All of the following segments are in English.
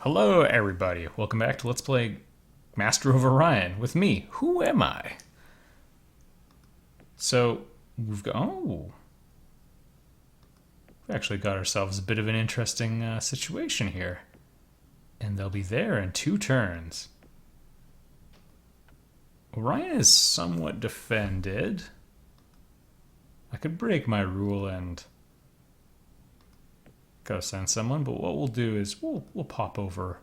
Hello, everybody. Welcome back to Let's Play Master of Orion with me. Who am I? So, we actually got ourselves a bit of an interesting situation here. And they'll be there in 2 turns. Orion is somewhat defended. I could break my rule and go send someone, but what we'll do is we'll pop over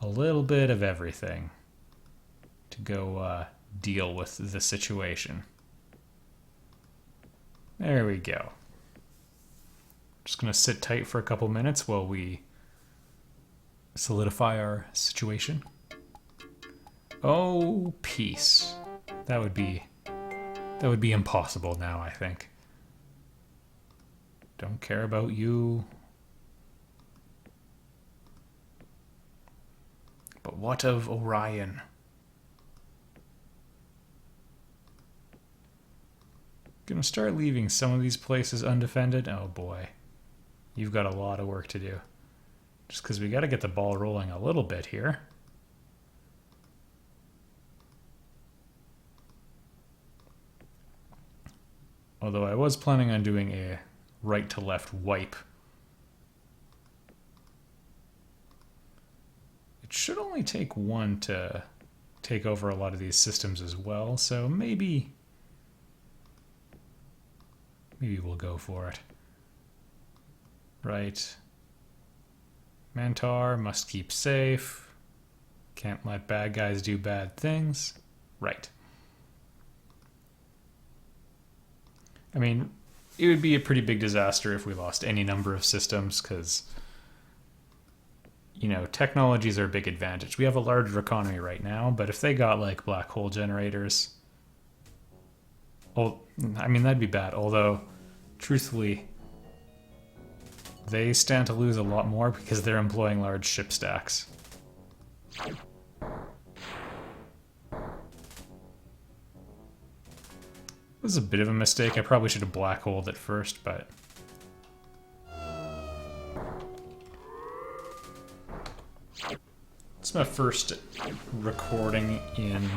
a little bit of everything to go deal with the situation. There we go. Just gonna sit tight for a couple minutes while we solidify our situation. Oh, peace. That would be impossible now, I think. Don't care about you. But what of Orion? Gonna start leaving some of these places undefended. Oh boy. You've got a lot of work to do. Just because we gotta get the ball rolling a little bit here. Although I was planning on doing a right to left wipe. It should only take one to take over a lot of these systems as well, so maybe we'll go for it. Right. Mantar must keep safe. Can't let bad guys do bad things. Right. I mean, it would be a pretty big disaster if we lost any number of systems, because, you know, technologies are a big advantage. We have a larger economy right now, but if they got, like, black hole generators, well, I mean, that'd be bad. Although, truthfully, they stand to lose a lot more because they're employing large ship stacks. This is a bit of a mistake. I probably should have black holed it first, but it's my first recording in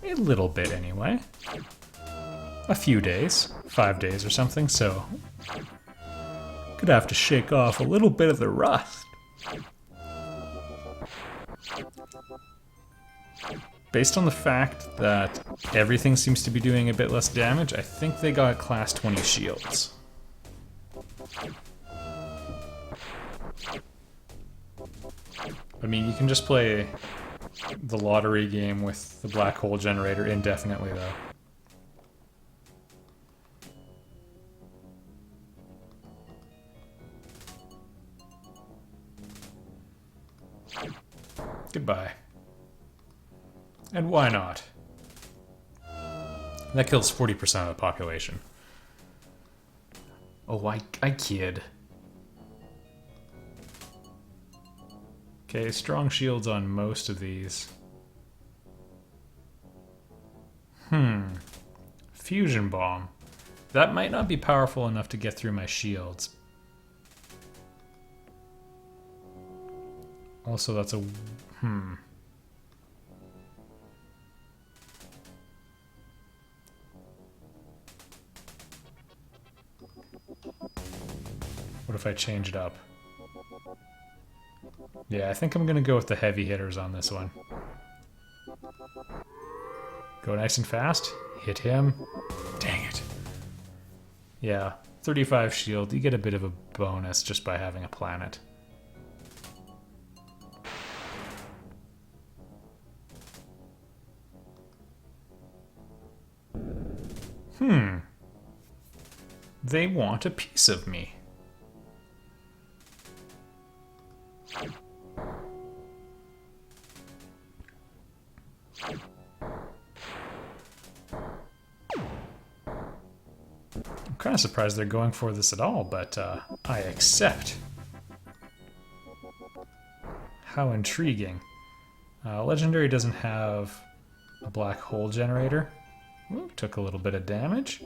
a little bit anyway. A few days, 5 days or something, so could have to shake off a little bit of the rust. Based on the fact that everything seems to be doing a bit less damage, I think they got class 20 shields. I mean, you can just play the lottery game with the black hole generator indefinitely, though. Goodbye. And why not? That kills 40% of the population. Oh, I kid. Okay, strong shields on most of these. Fusion bomb. That might not be powerful enough to get through my shields. Also, that's a... What if I change it up? Yeah, I think I'm gonna go with the heavy hitters on this one. Go nice and fast. Hit him. Dang it. Yeah, 35 shield. You get a bit of a bonus just by having a planet. They want a piece of me. I'm kind of surprised they're going for this at all, but I accept. How intriguing. Legendary doesn't have a black hole generator. Ooh, took a little bit of damage.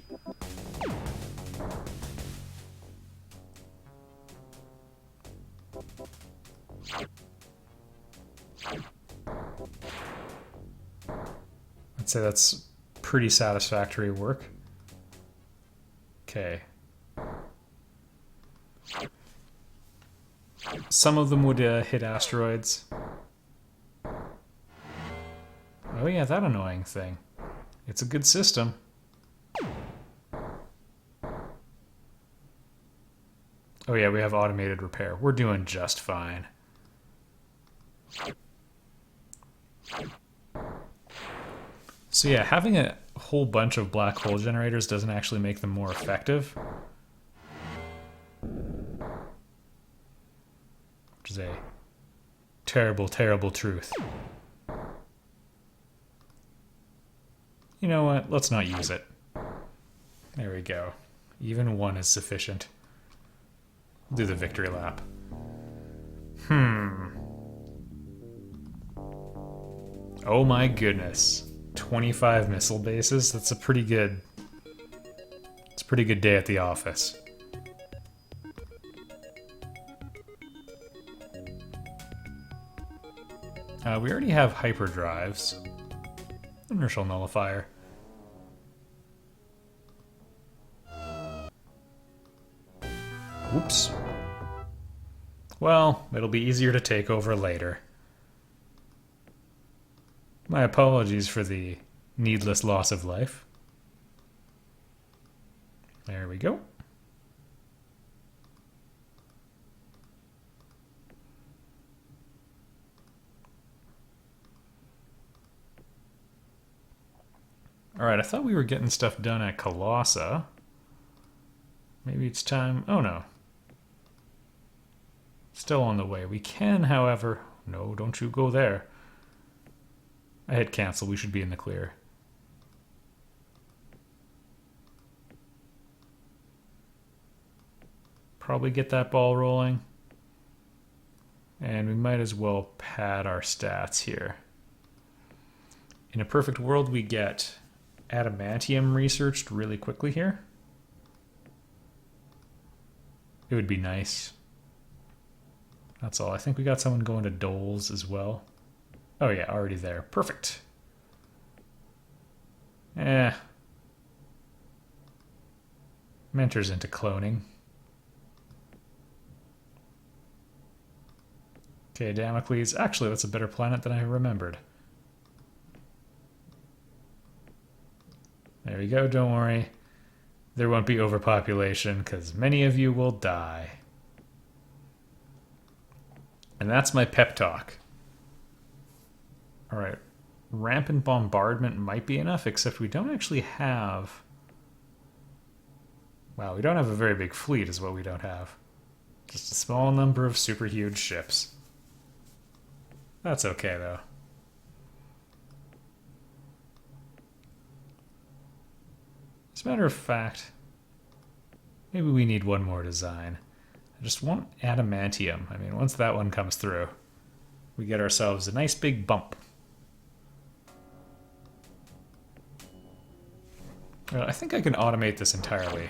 say that's pretty satisfactory work. Okay. Some of them would hit asteroids. Oh yeah, that annoying thing. It's a good system. Oh yeah, we have automated repair. We're doing just fine. So yeah, having a whole bunch of black hole generators doesn't actually make them more effective. Which is a terrible, terrible truth. You know what? Let's not use it. There we go. Even one is sufficient. We'll do the victory lap. Oh my goodness. 25 missile bases? That's a pretty good... It's a pretty good day at the office. We already have hyperdrives. Inertial nullifier. Oops. Well, it'll be easier to take over later. My apologies for the needless loss of life. There we go. Alright, I thought we were getting stuff done at Colossa. Maybe it's time... Oh no. Still on the way. We can, however... No, don't you go there. I hit cancel. We should be in the clear. Probably get that ball rolling. And we might as well pad our stats here. In a perfect world, we get adamantium researched really quickly here. It would be nice. That's all. I think we got someone going to Doles as well. Oh yeah, already there. Perfect. Mentor's into cloning. Okay, Damocles. Actually, that's a better planet than I remembered. There we go, don't worry. There won't be overpopulation, because many of you will die. And that's my pep talk. Alright, rampant bombardment might be enough, except we don't actually have... Wow, we don't have a very big fleet is what we don't have. Just a small number of super huge ships. That's okay, though. As a matter of fact, maybe we need one more design. I just want adamantium. I mean, once that one comes through, we get ourselves a nice big bump. Well, I think I can automate this entirely.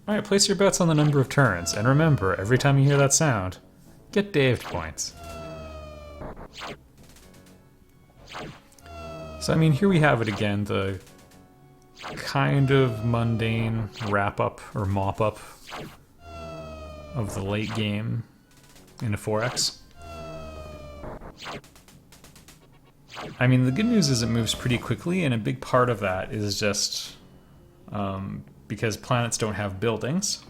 Alright, place your bets on the number of turns, and remember, every time you hear that sound, get Dave points. So, I mean, here we have it again, the kind of mundane wrap-up, or mop-up, of the late game in a 4X. I mean, the good news is it moves pretty quickly, and a big part of that is just because planets don't have buildings.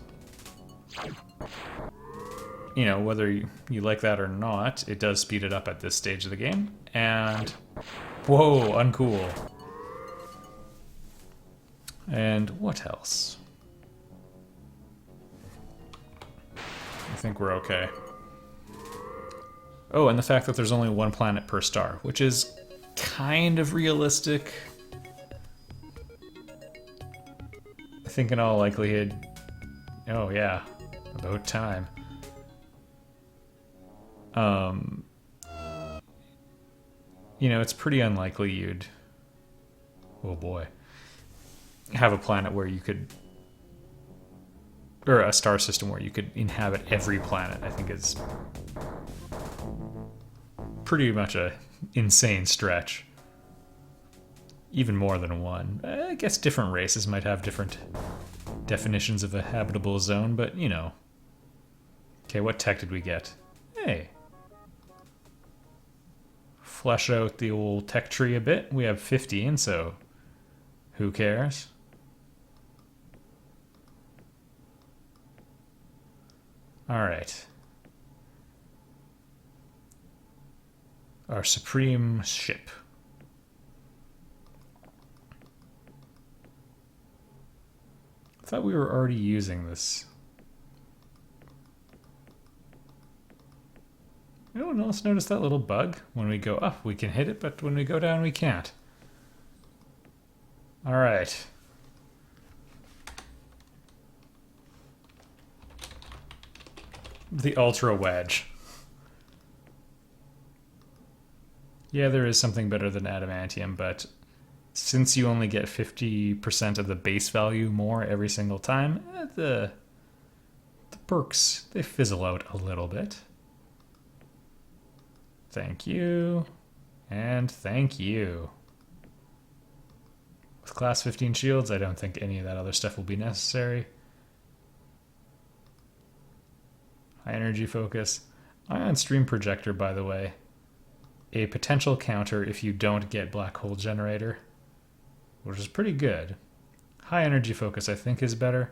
You know, whether you like that or not, it does speed it up at this stage of the game, and... Whoa, uncool. And what else? I think we're okay. Oh, and the fact that there's only one planet per star, which is kind of realistic. I think in all likelihood... Oh yeah, about time. You know, it's pretty unlikely you'd... Oh boy. Have a planet where you could... Or a star system where you could inhabit every planet, I think is... pretty much a insane stretch. Even more than one. I guess different races might have different definitions of a habitable zone, but you know. Okay, what tech did we get? Hey. Flesh out the old tech tree a bit. We have 15, so who cares? Alright. Our supreme ship. I thought we were already using this. Anyone else notice that little bug? When we go up, we can hit it, but when we go down, we can't. Alright. The Ultra Wedge. Yeah, there is something better than adamantium, but since you only get 50% of the base value more every single time, the perks, they fizzle out a little bit. Thank you. And thank you. With class 15 shields, I don't think any of that other stuff will be necessary. High energy focus. Ion stream projector, by the way. A potential counter if you don't get black hole generator, which is pretty good. High energy focus, I think, is better.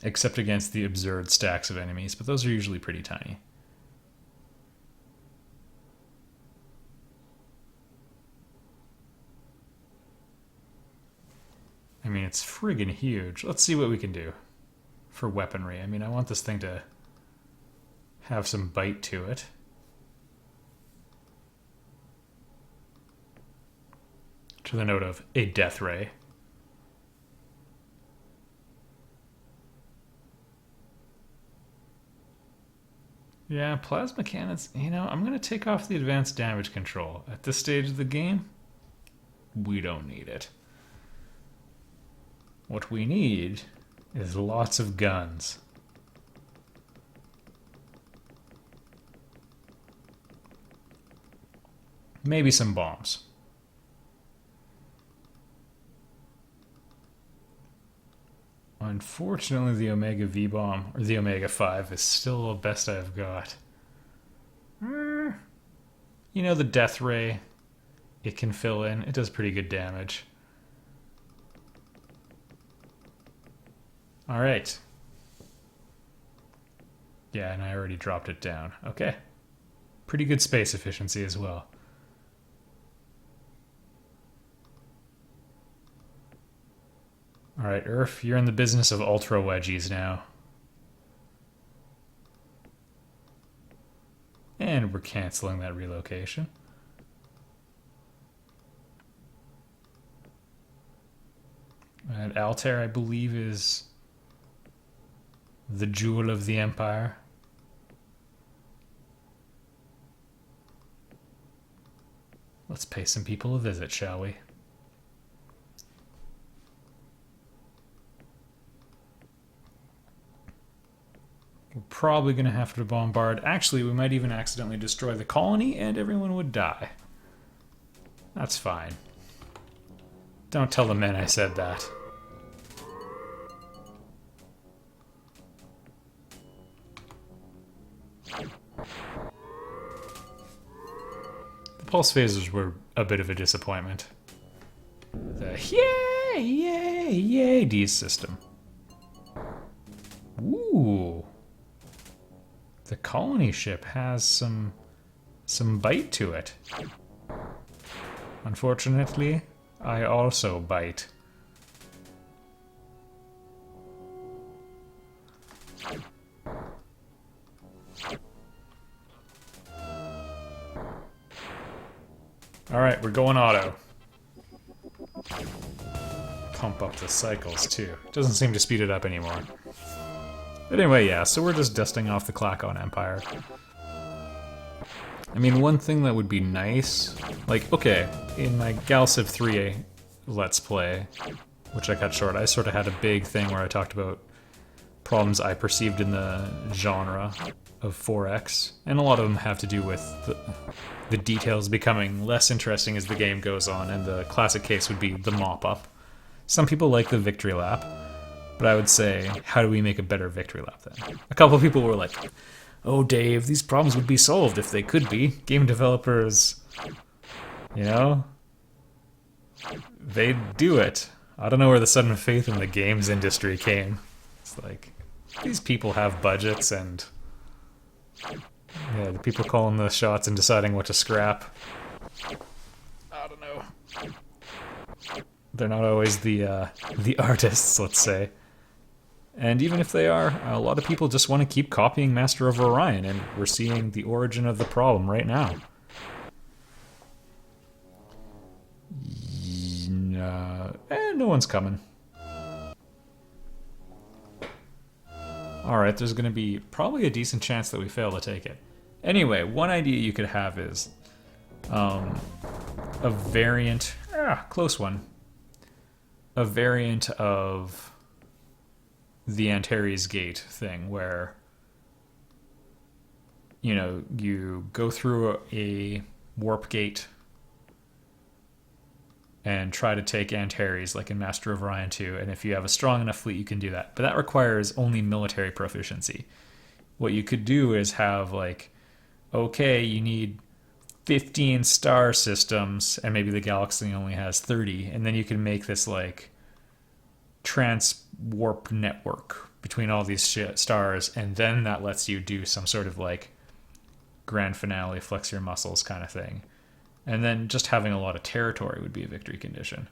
Except against the absurd stacks of enemies, but those are usually pretty tiny. I mean, it's friggin' huge. Let's see what we can do for weaponry. I mean, I want this thing to have some bite to it. To the note of a death ray. Yeah, plasma cannons, you know, I'm going to take off the advanced damage control. At this stage of the game, we don't need it. What we need is lots of guns. Maybe some bombs. Unfortunately, the Omega V-Bomb, or the Omega 5, is still the best I've got. You know, the Death Ray, it can fill in. It does pretty good damage. Alright. Yeah, and I already dropped it down. Okay. Pretty good space efficiency as well. Alright, Earth, you're in the business of ultra wedgies now. And we're canceling that relocation. And Altair, I believe, is the jewel of the Empire. Let's pay some people a visit, shall we? We're probably going to have to bombard. Actually, we might even accidentally destroy the colony and everyone would die. That's fine. Don't tell the men I said that. The pulse phasers were a bit of a disappointment. The yay, yay, yay D system. Ooh. The colony ship has some bite to it. Unfortunately, I also bite. Alright, we're going auto. Pump up the cycles too. Doesn't seem to speed it up anymore. But anyway, yeah, so we're just dusting off the Klakon Empire. I mean, one thing that would be nice, like, okay, in my Galciv 3 Let's Play, which I cut short, I sort of had a big thing where I talked about problems I perceived in the genre of 4X, and a lot of them have to do with the details becoming less interesting as the game goes on, and the classic case would be the mop-up. Some people like the victory lap, but I would say, how do we make a better victory lap then? A couple of people were like, oh Dave, these problems would be solved if they could be. Game developers, you know, they do it. I don't know where the sudden faith in the games industry came. It's like, these people have budgets, and yeah, the people calling the shots and deciding what to scrap, I don't know. They're not always the artists, let's say. And even if they are, a lot of people just want to keep copying Master of Orion, and we're seeing the origin of the problem right now. No one's coming. Alright, there's going to be probably a decent chance that we fail to take it. Anyway, one idea you could have is a variant, close one, a variant of the Antares Gate thing, where, you know, you go through a warp gate and try to take Antares, like in Master of Orion 2, and if you have a strong enough fleet, you can do that. But that requires only military proficiency. What you could do is have, like, okay, you need 15 star systems, and maybe the galaxy only has 30, and then you can make this, like, trans-warp network between all these stars, and then that lets you do some sort of, like, grand finale, flex your muscles kind of thing. And then just having a lot of territory would be a victory condition.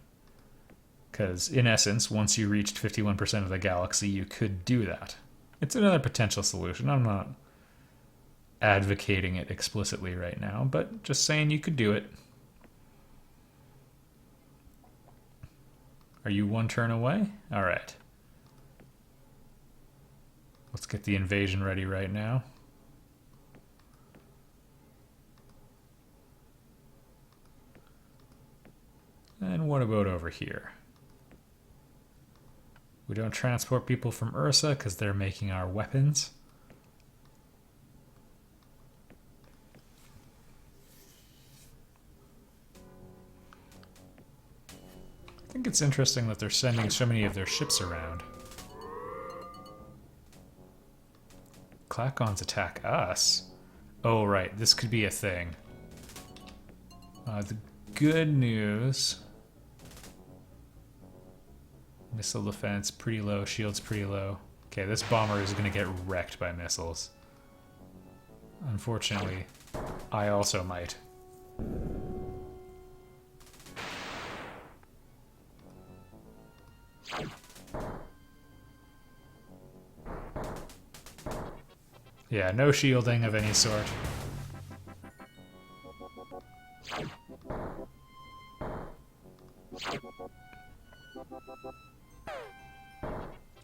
Because, in essence, once you reached 51% of the galaxy, you could do that. It's another potential solution. I'm not advocating it explicitly right now, but just saying you could do it. Are you one turn away? Alright. Let's get the invasion ready right now. And what about over here? We don't transport people from Ursa because they're making our weapons. I think it's interesting that they're sending so many of their ships around. Klakons attack us? Oh, right. This could be a thing. The good news... Missile defense, pretty low. Shield's pretty low. Okay, this bomber is going to get wrecked by missiles. Unfortunately, I also might. Yeah, no shielding of any sort.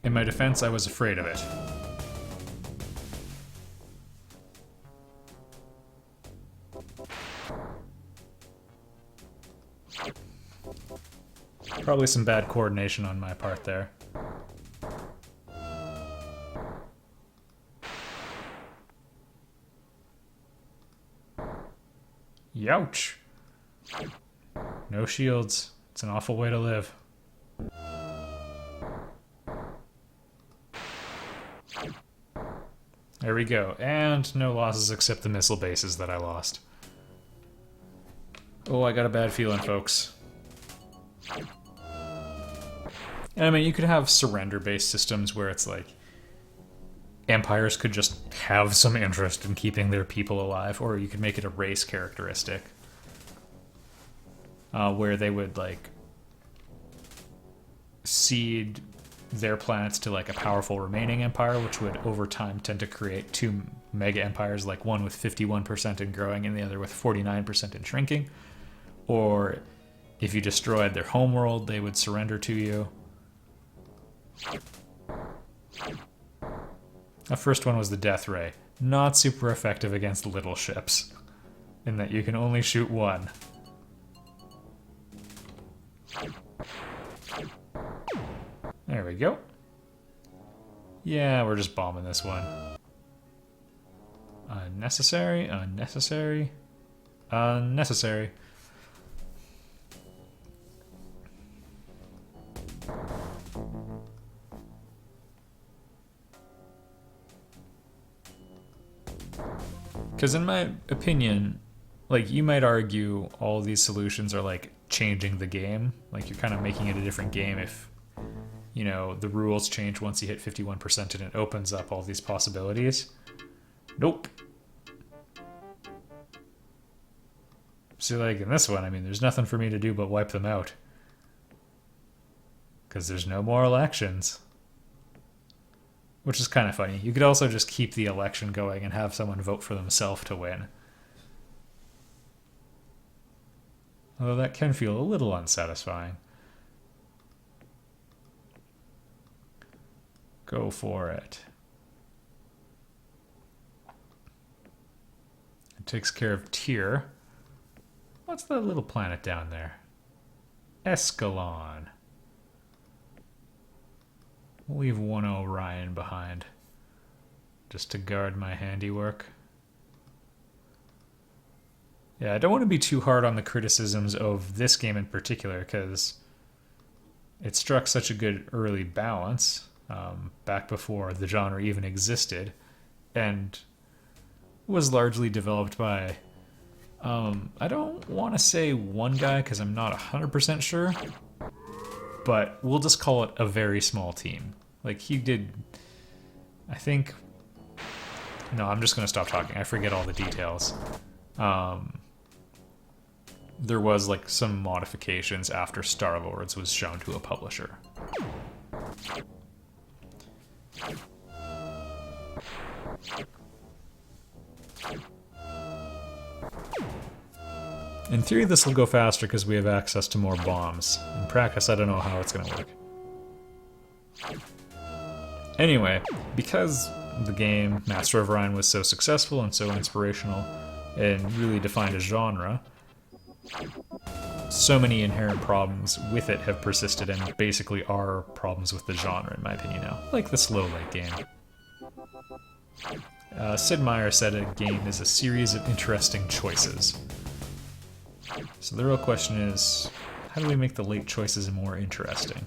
In my defense, I was afraid of it. Probably some bad coordination on my part there. Youch! No shields. It's an awful way to live. There we go. And no losses except the missile bases that I lost. Oh, I got a bad feeling, folks. And I mean, you could have surrender-based systems where it's like empires could just have some interest in keeping their people alive, or you could make it a race characteristic where they would like cede their planets to like a powerful remaining empire, which would over time tend to create two mega empires, like one with 51% and growing and the other with 49% and shrinking. Or if you destroyed their homeworld, they would surrender to you. The first one was the Death Ray. Not super effective against little ships, in that you can only shoot one. There we go. Yeah, we're just bombing this one. Unnecessary, unnecessary, unnecessary. Because in my opinion, like, you might argue all these solutions are like changing the game. Like, you're kind of making it a different game if, you know, the rules change once you hit 51% and it opens up all these possibilities. Nope. See, like in this one, I mean, there's nothing for me to do but wipe them out. Because there's no more elections. Which is kind of funny. You could also just keep the election going and have someone vote for themselves to win. Although that can feel a little unsatisfying. Go for it. It takes care of Tyr. What's that little planet down there? Escalon. We'll leave one Orion behind. Just to guard my handiwork. Yeah, I don't want to be too hard on the criticisms of this game in particular, because it struck such a good early balance back before the genre even existed, and was largely developed by, I don't want to say one guy because I'm not 100% sure, but we'll just call it a very small team. Like, he did, I think, no, I'm just going to stop talking. I forget all the details. There was like some modifications after Star-Lords was shown to a publisher. In theory, this will go faster because we have access to more bombs. In practice, I don't know how it's going to work. Anyway, because the game Master of Orion was so successful and so inspirational and really defined a genre, so many inherent problems with it have persisted and basically are problems with the genre, in my opinion now. Like the slow late game. Sid Meier said a game is a series of interesting choices. So the real question is, how do we make the late choices more interesting?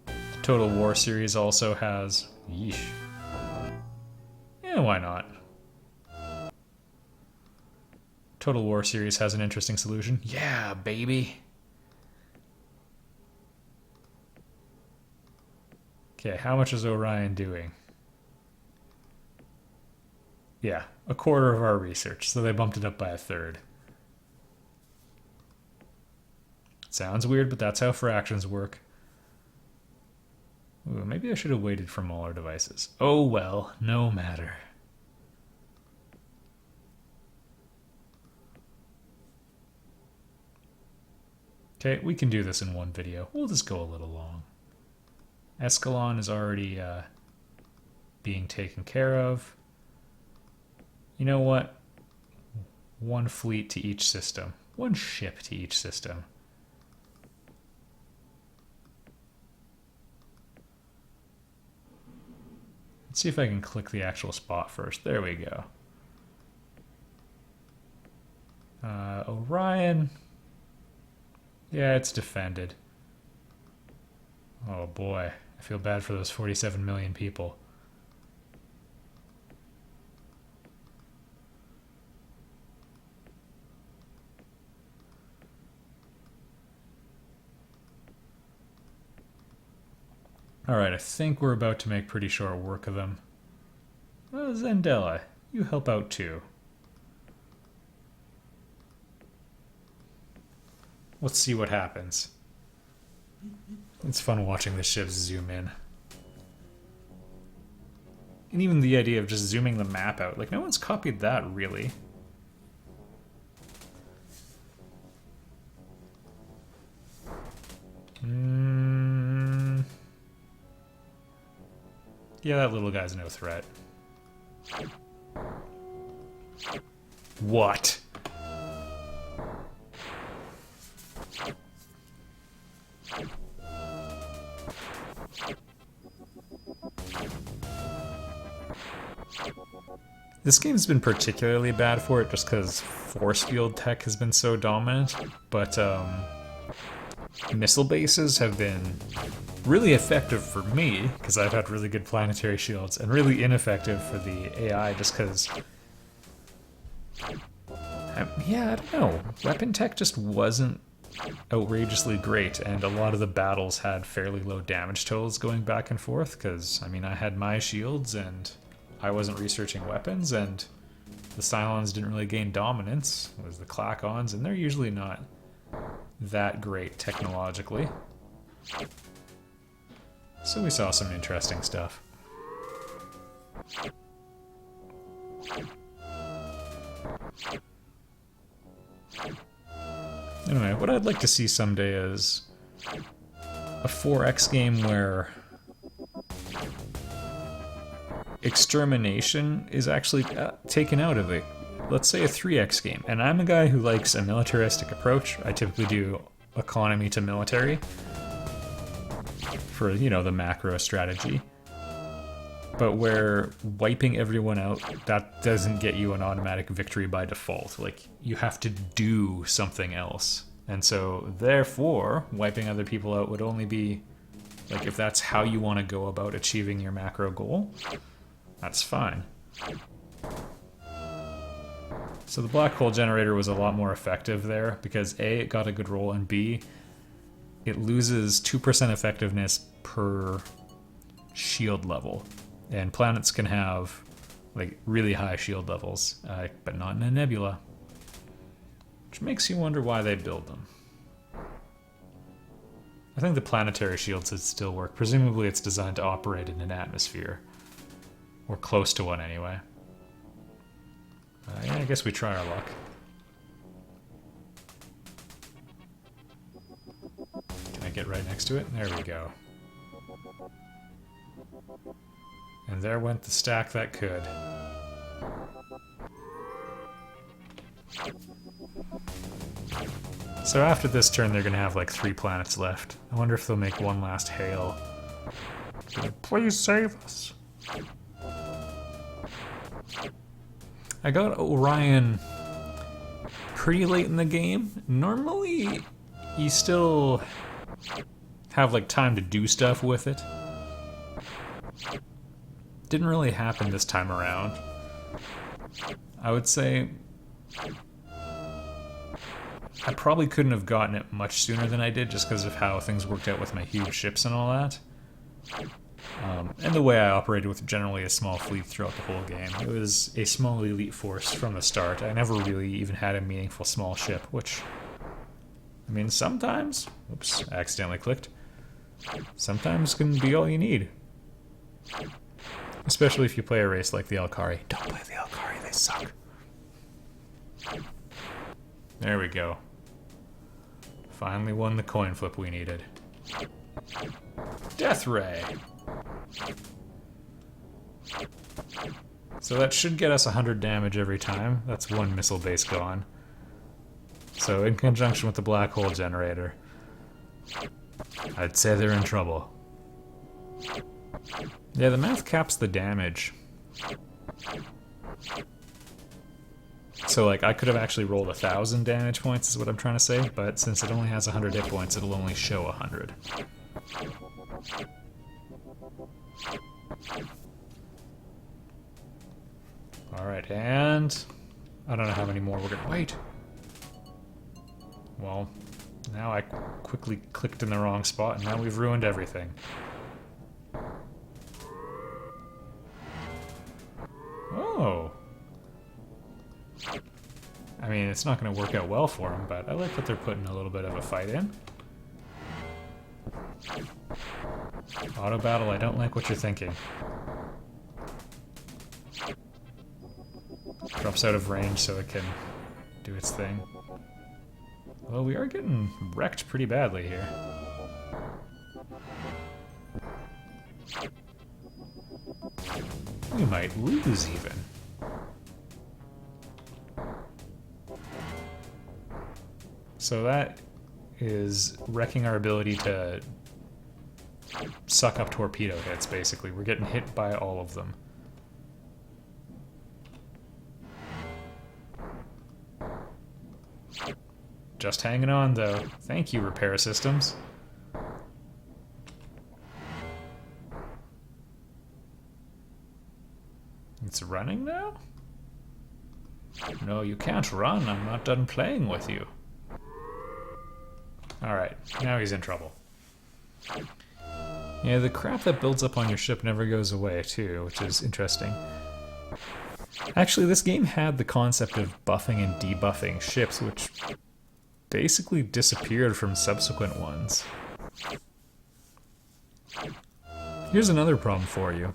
The Total War series also has... Yeesh. Yeah, why not? Total War series has an interesting solution. Yeah, baby! Okay, how much is Orion doing? Yeah, a quarter of our research, so they bumped it up by a third. Sounds weird, but that's how fractions work. Ooh, maybe I should have waited for Muller devices. Oh well, no matter. Okay, we can do this in one video. We'll just go a little long. Escalon is already being taken care of. You know what? One fleet to each system. One ship to each system. Let's see if I can click the actual spot first. There we go. Orion. Yeah, it's defended. Oh boy, I feel bad for those 47 million people. Alright, I think we're about to make pretty short work of them. Zendella, you help out too. Let's see what happens. It's fun watching the ships zoom in. And even the idea of just zooming the map out. Like, no one's copied that, really. Yeah, that little guy's no threat. What? This game's been particularly bad for it just because force field tech has been so dominant, but missile bases have been really effective for me because I've had really good planetary shields, and really ineffective for the AI just because, yeah, I don't know. Weapon tech just wasn't outrageously great, and a lot of the battles had fairly low damage totals going back and forth because, I mean, I had my shields and I wasn't researching weapons, and the Cylons didn't really gain dominance. It was the Clacons, and they're usually not that great technologically. So we saw some interesting stuff. Anyway, what I'd like to see someday is a 4X game where extermination is actually taken out of it. Let's say a 3X game. And I'm a guy who likes a militaristic approach. I typically do economy to military for, you know, the macro strategy. But where wiping everyone out, that doesn't get you an automatic victory by default. Like, you have to do something else. And so, therefore, wiping other people out would only be, like, if that's how you want to go about achieving your macro goal, that's fine. So the black hole generator was a lot more effective there because A, it got a good roll, and B, it loses 2% effectiveness per shield level. And planets can have like really high shield levels, but not in a nebula. Which makes you wonder why they build them. I think the planetary shields would still work. Presumably it's designed to operate in an atmosphere. Or close to one anyway. Yeah, I guess we try our luck. Can I get right next to it? There we go. And there went the stack that could. So after this turn, they're gonna have like 3 planets left. I wonder if they'll make one last hail. Please save us. I got Orion pretty late in the game. Normally, you still have like time to do stuff with it. Didn't really happen this time around. I would say I probably couldn't have gotten it much sooner than I did just because of how things worked out with my huge ships and all that. And the way I operated with generally a small fleet throughout the whole game. It was a small elite force from the start. I never really even had a meaningful small ship, which, I mean, sometimes, oops, I accidentally clicked, sometimes can be all you need. Especially if you play a race like the Alkari. Don't play the Alkari, they suck. There we go. Finally won the coin flip we needed. Death Ray! So that should get us 100 damage every time. That's one missile base gone. So in conjunction with the black hole generator, I'd say they're in trouble. Yeah, the math caps the damage. So like I could have actually rolled 1,000 damage points is what I'm trying to say, but since it only has 100 hit points, it'll only show 100. Alright, and I don't know how many more we're gonna wait. Well, now I quickly clicked in the wrong spot and now we've ruined everything. Oh. I mean, it's not going to work out well for them, but I like that they're putting a little bit of a fight in. Auto battle, I don't like what you're thinking. Drops out of range so it can do its thing. Well, we are getting wrecked pretty badly here. We might lose even. So that is wrecking our ability to suck up torpedo hits, basically. We're getting hit by all of them. Just hanging on, though. Thank you, repair systems. It's running now? No, you can't run. I'm not done playing with you. Alright, now he's in trouble. Yeah, the crap that builds up on your ship never goes away, too, which is interesting. Actually, this game had the concept of buffing and debuffing ships, which basically disappeared from subsequent ones. Here's another problem for you.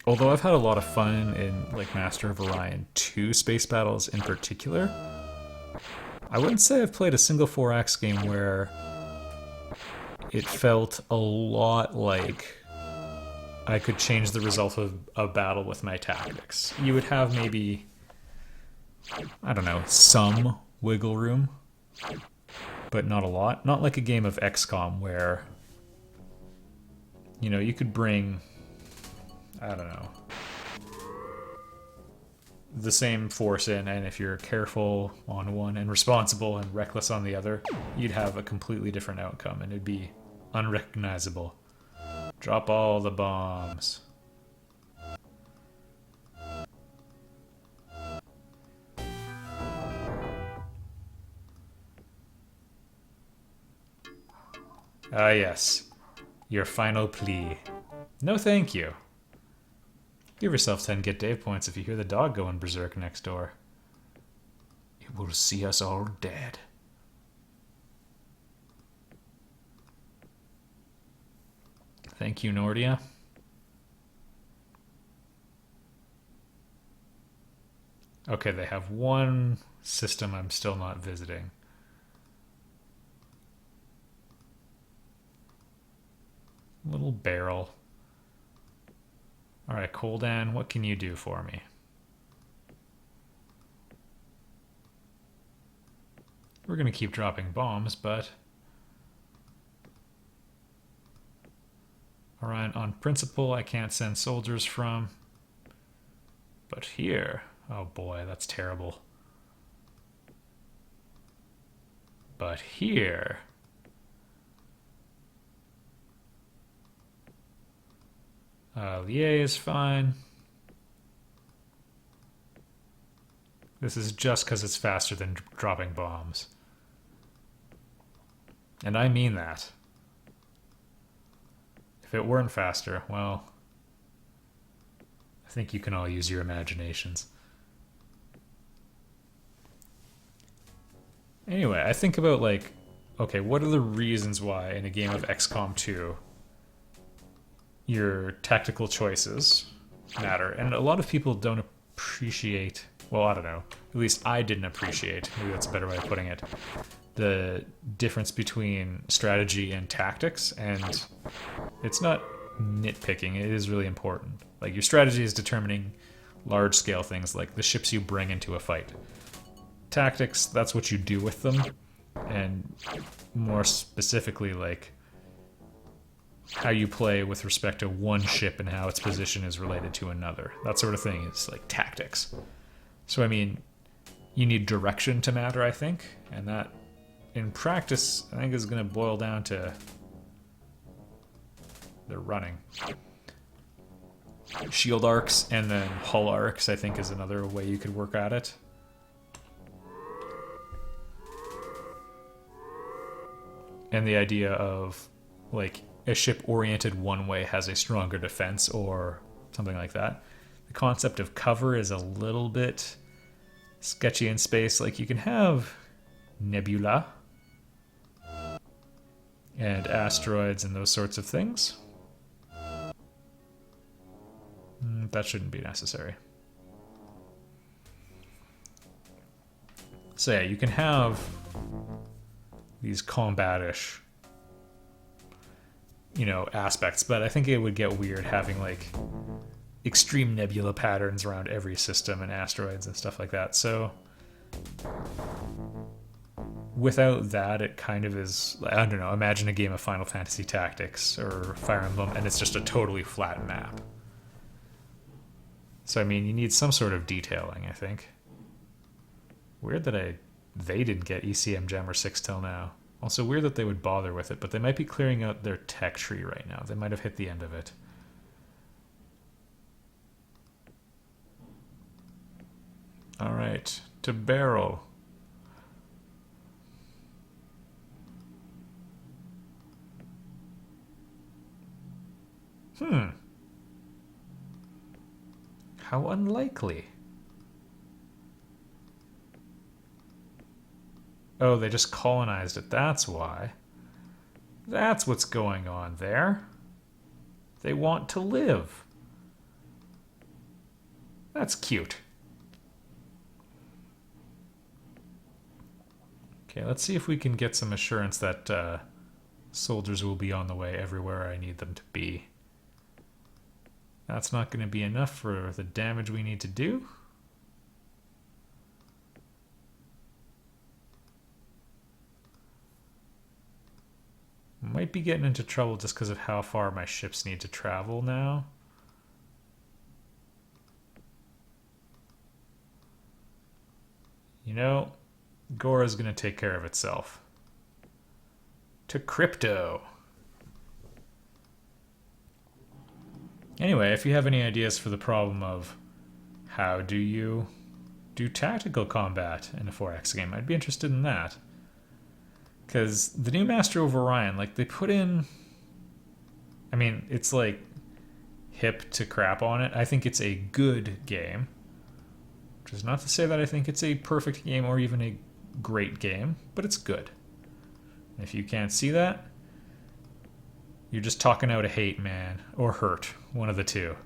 Although I've had a lot of fun in like Master of Orion 2 space battles in particular, I wouldn't say I've played a single 4X game where it felt a lot like I could change the result of a battle with my tactics. You would have maybe, I don't know, some wiggle room, but not a lot. Not like a game of XCOM where, you know, you could bring, I don't know, the same force in, and if you're careful on one and responsible and reckless on the other, you'd have a completely different outcome, and it'd be unrecognizable. Drop all the bombs. Ah, yes. Your final plea. No thank you. Give yourself 10 Get Dave points if you hear the dog going berserk next door. It will see us all dead. Thank you, Nordia. Okay, they have one system I'm still not visiting. Little barrel. Alright, Coldan, what can you do for me? We're gonna keep dropping bombs, but Orion, on principle, I can't send soldiers from. But here, oh boy, that's terrible. But here, Lier is fine. This is just because it's faster than dropping bombs. And I mean that. If it weren't faster, well, I think you can all use your imaginations. Anyway, I think about like, okay, what are the reasons why in a game of XCOM 2 your tactical choices matter? And a lot of people don't appreciate, well, I don't know, at least I didn't appreciate, maybe that's a better way of putting it, the difference between strategy and tactics. And it's not nitpicking, it is really important. Like, your strategy is determining large scale things like the ships you bring into a fight. Tactics, that's what you do with them, and more specifically, like how you play with respect to one ship and how its position is related to another. That sort of thing is like tactics. So I mean, you need direction to matter, I think, and that in practice I think is going to boil down to the running. Shield arcs and then hull arcs, I think, is another way you could work at it. And the idea of, like, a ship oriented one way has a stronger defense or something like that. The concept of cover is a little bit sketchy in space. Like, you can have nebula and asteroids and those sorts of things. That shouldn't be necessary. So yeah, you can have these combat-ish, you know, aspects, but I think it would get weird having like extreme nebula patterns around every system and asteroids and stuff like that. So without that, it kind of is, I don't know, imagine a game of Final Fantasy Tactics or Fire Emblem and it's just a totally flat map. So I mean, you need some sort of detailing, I think. Weird that I They didn't get ECM Gem or 6 till now. Also weird that they would bother with it, but they might be clearing out their tech tree right now. They might have hit the end of it. Alright, to barrel. How unlikely. Oh, they just colonized it, that's why. That's what's going on there. They want to live. That's cute. Okay, let's see if we can get some assurance that soldiers will be on the way everywhere I need them to be. That's not going to be enough for the damage we need to do. Might be getting into trouble just because of how far my ships need to travel now. You know, Gora's going to take care of itself. To crypto. Anyway, if you have any ideas for the problem of how do you do tactical combat in a 4X game, I'd be interested in that. Because the new Master of Orion, like, they put in... I mean, it's like hip to crap on it. I think it's a good game. Which is not to say that I think it's a perfect game or even a great game, but it's good. If you can't see that, you're just talking out of hate, man. Or hurt. One of the two.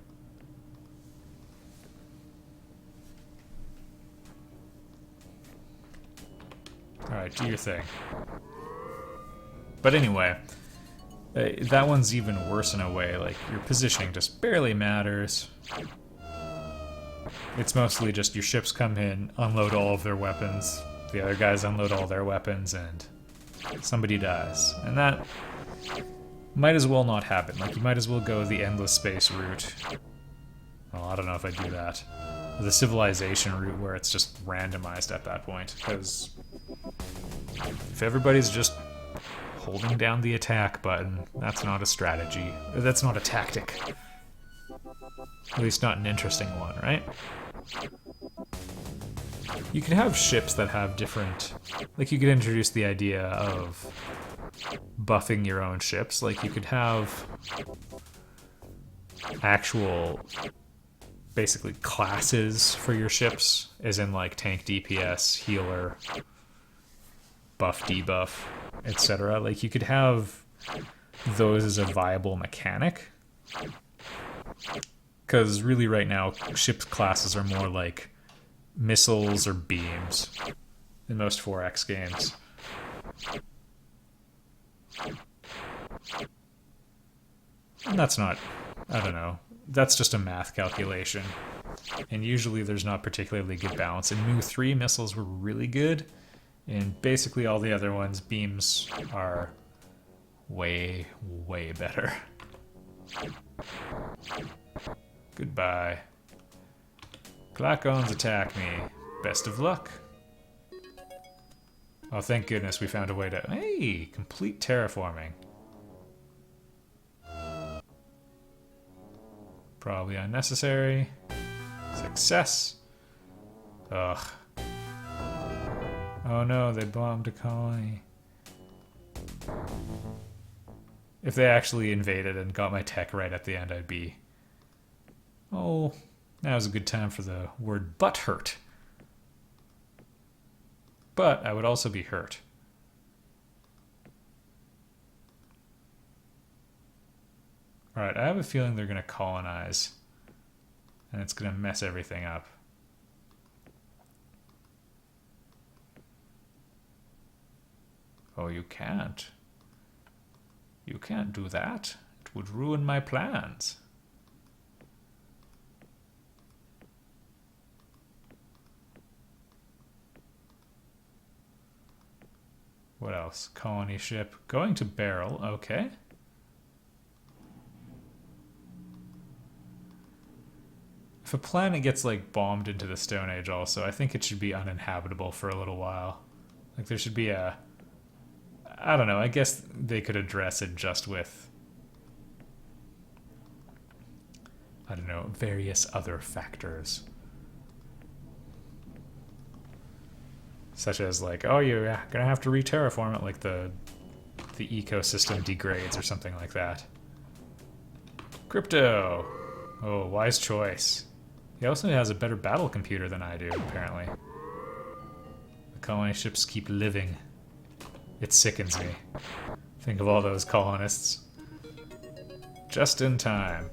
Alright, do your thing. But anyway, that one's even worse in a way. Like, your positioning just barely matters. It's mostly just your ships come in, unload all of their weapons, the other guys unload all their weapons, and somebody dies. And that might as well not happen. Like, you might as well go the endless space route. Well, I don't know if I do that. The civilization route where it's just randomized at that point. Because if everybody's just holding down the attack button, that's not a strategy. That's not a tactic. At least not an interesting one, right? You can have ships that have different... Like, you could introduce the idea of buffing your own ships. Like, you could have actual, basically, classes for your ships, as in, like, tank DPS, healer, buff, debuff, etc. Like, you could have those as a viable mechanic. Because really right now, ship classes are more like missiles or beams in most 4X games. And that's not, I don't know, that's just a math calculation. And usually there's not particularly good balance. In Mu 3, missiles were really good. And basically all the other ones, beams are way, way better. Goodbye. Glacons attack me. Best of luck. Oh, thank goodness we found a way to... Hey! Complete terraforming. Probably unnecessary. Success. Ugh. Oh no, they bombed a colony. If they actually invaded and got my tech right at the end, I'd be... Oh, now's a good time for the word butthurt. But I would also be hurt. Alright, I have a feeling they're going to colonize. And it's going to mess everything up. Oh, you can't. You can't do that. It would ruin my plans. What else? Colony ship. Going to barrel. Okay. If a planet gets, like, bombed into the Stone Age also, I think it should be uninhabitable for a little while. Like there should be a... I don't know, I guess they could address it just with, I don't know, various other factors. Such as like, oh, you're gonna have to re-terraform it, like the ecosystem degrades or something like that. Crypto! Oh, wise choice. He also has a better battle computer than I do, apparently. The colony ships keep living. It sickens me. Think of all those colonists. Just in time.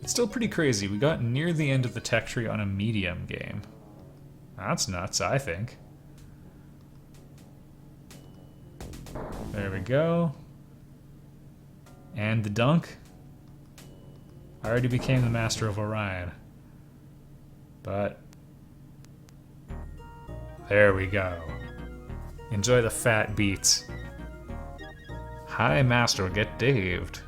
It's still pretty crazy. We got near the end of the tech tree on a medium game. That's nuts, I think. There we go. And the dunk. I already became the master of Orion. But... there we go. Enjoy the fat beats. Hi, master, get daved.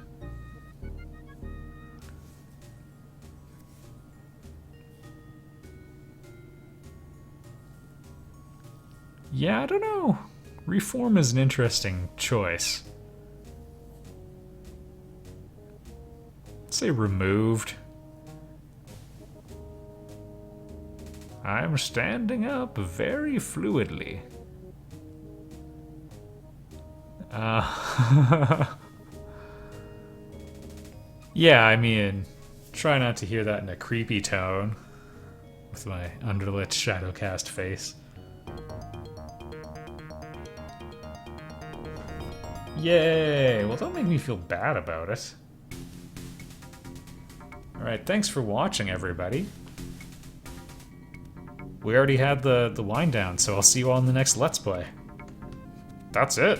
Yeah, I don't know. Reform is an interesting choice. Let's say removed. I'm standing up very fluidly. Yeah, I mean, try not to hear that in a creepy tone with my underlit shadowcast face. Yay! Well, don't make me feel bad about it. Alright, thanks for watching, everybody. We already had the wind down, so I'll see you all in the next Let's Play. That's it.